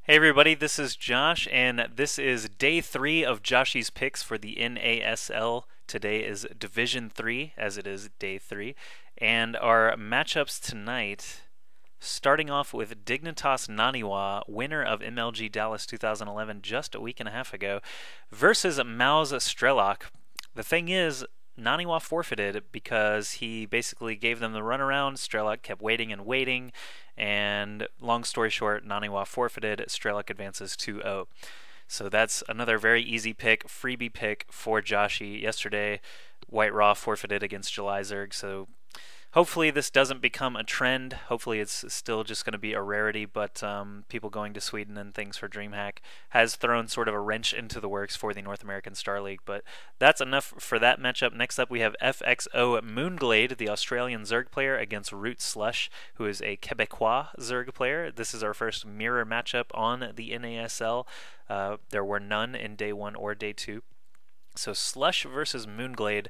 Hey everybody, this is Josh, and this is day 3 of Joshy's picks for the NASL. Today is Division 3, as it is day 3. And our matchups tonight, starting off with Dignitas Naniwa, winner of MLG Dallas 2011 just a week and a half ago, versus Mao's Strelok. The thing is, Naniwa forfeited because he basically gave them the runaround. Strelok kept waiting and waiting, and long story short, Naniwa forfeited. Strelok advances 2-0. So that's another very easy pick, freebie pick for Joshy. Yesterday, White Raw forfeited against July Zerg, so hopefully this doesn't become a trend. Hopefully it's still just going to be a rarity, but people going to Sweden and things for DreamHack has thrown sort of a wrench into the works for the North American Star League. But that's enough for that matchup. Next up we have FXO Moonglade, the Australian Zerg player, against Root Slush, who is a Quebecois Zerg player. This is our first mirror matchup on the NASL. There were none in day 1 or day 2. So Slush versus Moonglade.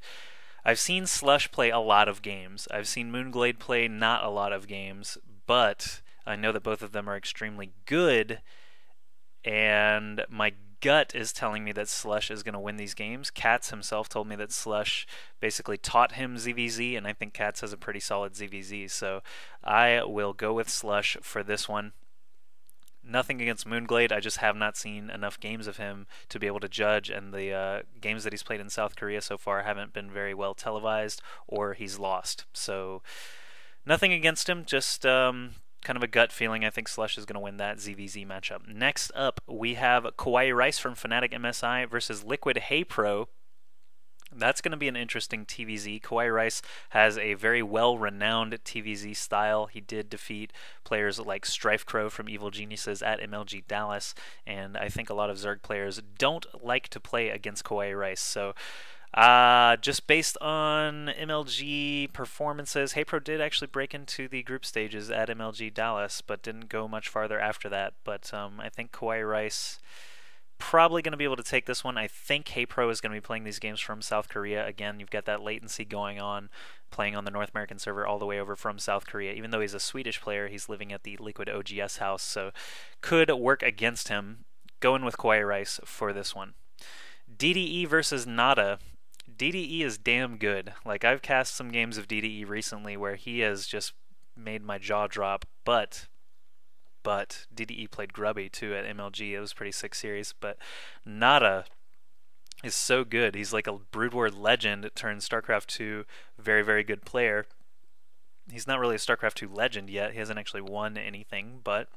I've seen SLush play a lot of games. I've seen Moonglade play not a lot of games, but I know that both of them are extremely good, and my gut is telling me that SLush is going to win these games. Katz himself told me that SLush basically taught him ZVZ, and I think Katz has a pretty solid ZVZ, so I will go with SLush for this one. Nothing against Moonglade, I just have not seen enough games of him to be able to judge, and the games that he's played in South Korea so far haven't been very well televised, or he's lost. So nothing against him, just kind of a gut feeling. I think Slush is going to win that ZVZ matchup. Next up, we have KawaiiRice from Fnatic MSI versus Liquid Hey Pro. That's going to be an interesting TVZ. KawaiiRice has a very well-renowned TVZ style. He did defeat players like Strifecrow from Evil Geniuses at MLG Dallas, and I think a lot of Zerg players don't like to play against KawaiiRice. So just based on MLG performances, HeyPro did actually break into the group stages at MLG Dallas, but didn't go much farther after that. But I think KawaiiRice probably going to be able to take this one. I think HeyPro is going to be playing these games from South Korea. Again, you've got that latency going on, playing on the North American server all the way over from South Korea. Even though he's a Swedish player, he's living at the Liquid OGS house, so could work against him. Going with KawaiiRice for this one. DDE versus Nada. DDE is damn good. Like, I've cast some games of DDE recently where he has just made my jaw drop, but DDE played Grubby too at MLG. It was a pretty sick series. But Nada is so good. He's like a Brood War legend turned StarCraft 2 very, very good player. He's not really a StarCraft 2 legend yet. He hasn't actually won anything, but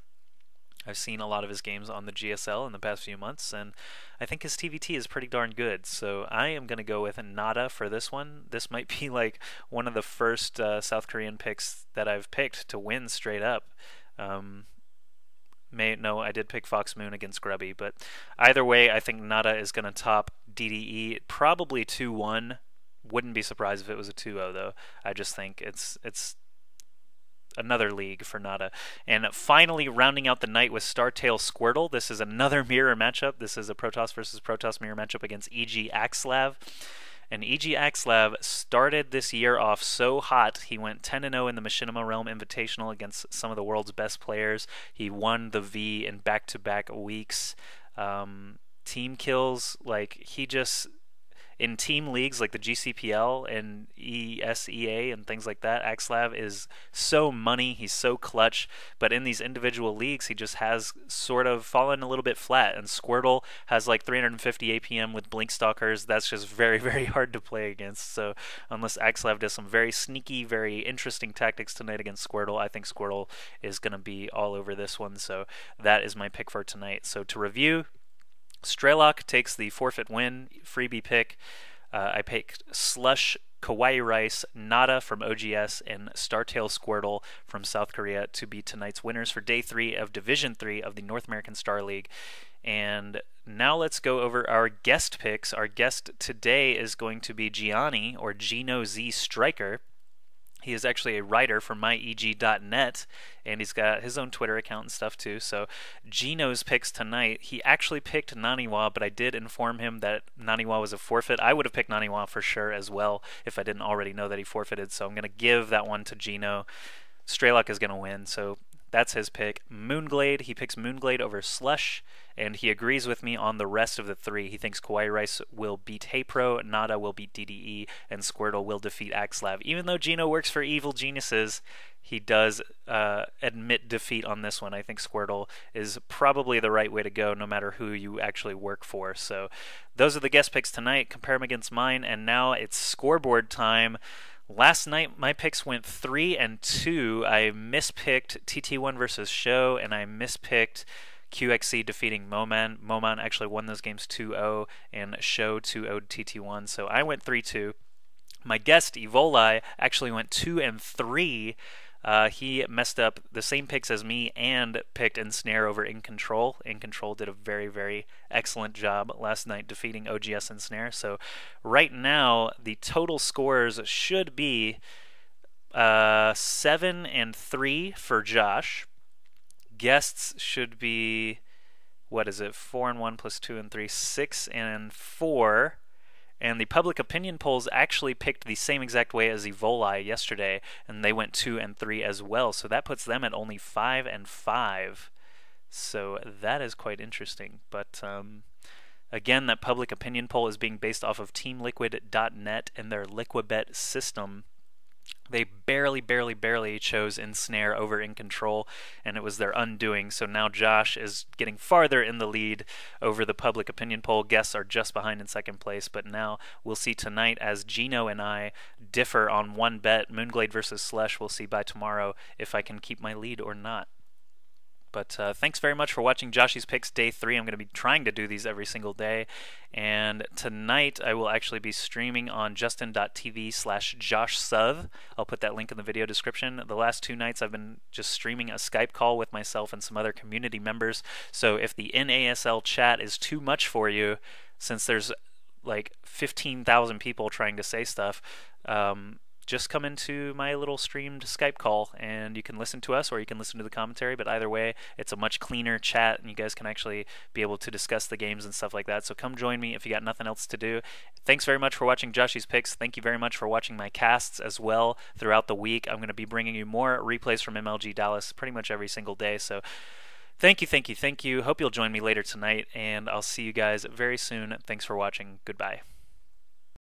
I've seen a lot of his games on the GSL in the past few months, and I think his TVT is pretty darn good. So I am going to go with Nada for this one. This might be like one of the first South Korean picks that I've picked to win straight up. No, I did pick Fox Moon against Grubby, but either way, I think Nada is going to top DDE, probably 2-1. Wouldn't be surprised if it was a 2-0 though. I just think it's another league for Nada. And finally, rounding out the night with Startail Squirtle. This is another mirror matchup. This is a Protoss versus Protoss mirror matchup against EG Axlav. And EG Axlav started this year off so hot. He went 10-0 in the Machinima Realm Invitational against some of the world's best players. He won the V in back-to-back weeks. Team kills, like, he just... In team leagues like the GCPL and ESEA and things like that, Axlav is so money, he's so clutch, but in these individual leagues he just has sort of fallen a little bit flat, and Squirtle has like 350 APM with Blink Stalkers. That's just very, very hard to play against, so unless Axlav does some very sneaky, very interesting tactics tonight against Squirtle, I think Squirtle is going to be all over this one, so that is my pick for tonight. So to review, Strelok takes the forfeit win, freebie pick. I picked Slush, KawaiiRice, Nada from OGS, and Startail Squirtle from South Korea to be tonight's winners for Day 3 of Division 3 of the North American Star League. And now let's go over our guest picks. Our guest today is going to be Gianni, or Gino Z Striker. He is actually a writer for myeg.net, and he's got his own Twitter account and stuff too. So Gino's picks tonight, he actually picked Naniwa, but I did inform him that Naniwa was a forfeit. I would have picked Naniwa for sure as well if I didn't already know that he forfeited, so I'm going to give that one to Gino. Strelok is going to win, so That's his pick. Moonglade, he picks Moonglade over SLush, and he agrees with me on the rest of the three. He thinks KawaiiRice will beat HeyPro, Nada will beat DDE, and Squirtle will defeat AskLav. Even though Gino works for Evil Geniuses, he does admit defeat on this one. I think Squirtle is probably the right way to go, no matter who you actually work for. So those are the guest picks tonight. Compare them against mine, and now it's scoreboard time. Last night, my picks went 3 and 2. I mispicked TT1 versus Show, and I mispicked QXC defeating Moman. Moman actually won those games 2-0, and Show 2-0'd TT1, so I went 3-2. My guest, Evoli, actually went 2 and 3. He messed up the same picks as me and picked Ensnare over In Control. In Control did a very, very excellent job last night defeating OGS Ensnare. So right now, the total scores should be 7 and 3 for Josh. Guests should be, what is it, 4 and 1 plus 2 and 3, 6 and 4. And the public opinion polls actually picked the same exact way as Evoli yesterday, and they went 2 and 3 as well. So that puts them at only 5 and 5. So that is quite interesting. But again, that public opinion poll is being based off of TeamLiquid.net and their Liquibet system. They barely chose Ensnare over In Control, and it was their undoing. So now Josh is getting farther in the lead over the public opinion poll. Guests are just behind in second place, but now we'll see tonight as Gino and I differ on one bet, Moonglade versus SLush. We'll see by tomorrow if I can keep my lead or not. But thanks very much for watching Joshy's Picks Day 3. I'm going to be trying to do these every single day. And tonight I will actually be streaming on justin.tv/JoshSuv. I'll put that link in the video description. The last 2 nights I've been just streaming a Skype call with myself and some other community members. So if the NASL chat is too much for you, since there's like 15,000 people trying to say stuff, just come into my little streamed Skype call and you can listen to us or you can listen to the commentary, but either way, it's a much cleaner chat and you guys can actually be able to discuss the games and stuff like that. So come join me if you got nothing else to do. Thanks very much for watching Joshy's Picks. Thank you very much for watching my casts as well throughout the week. I'm going to be bringing you more replays from MLG Dallas pretty much every single day. So thank you. Hope you'll join me later tonight, and I'll see you guys very soon. Thanks for watching. Goodbye.